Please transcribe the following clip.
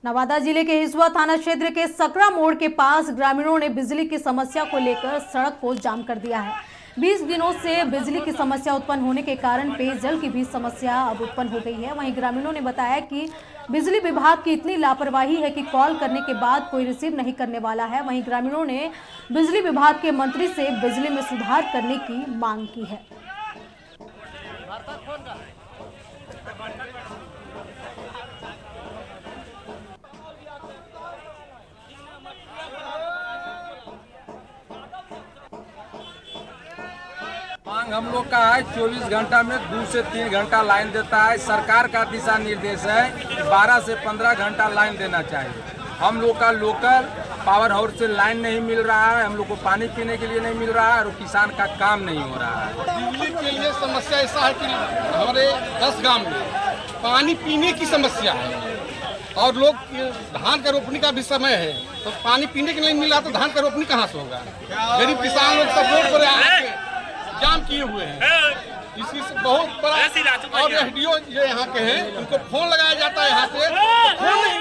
नवादा जिले के हिसुआ थाना क्षेत्र के सकरा मोड़ के पास ग्रामीणों ने बिजली की समस्या को लेकर सड़क को जाम कर दिया है। 20 दिनों से बिजली की समस्या उत्पन्न होने के कारण पेयजल की भी समस्या अब उत्पन्न हो गई है। वहीं ग्रामीणों ने बताया कि बिजली विभाग की इतनी लापरवाही है कि कॉल करने के बाद कोई रिसीव नहीं करने वाला है। वहीं ग्रामीणों ने बिजली विभाग के मंत्री से बिजली में सुधार करने की मांग की है। मांग हम लोग का है 24 घंटा में 2 से 3 घंटा लाइन देता है। सरकार का दिशा निर्देश है कि 12 से 15 घंटा लाइन देना चाहिए। हम लोग का लोकल पावर हाउस से लाइन नहीं मिल रहा है, हम लोग को पानी पीने के लिए नहीं मिल रहा है और किसान का काम नहीं हो रहा है। बिजली के लिए समस्या ऐसा है कि हमारे 10 गांव में पानी पीने की समस्या है और लोग धान का रोपनी का भी समय है, तो पानी पीने के लिए नहीं मिल रहा तो धान का रोपनी कहाँ से होगा। गरीब किसान लोग सब रोड पर जाम किए हुए हैं। इसी से बहुत बड़ा और एसडीओ जो यहाँ के हैं उनको फोन लगाया जाता है यहाँ से, फोन नहीं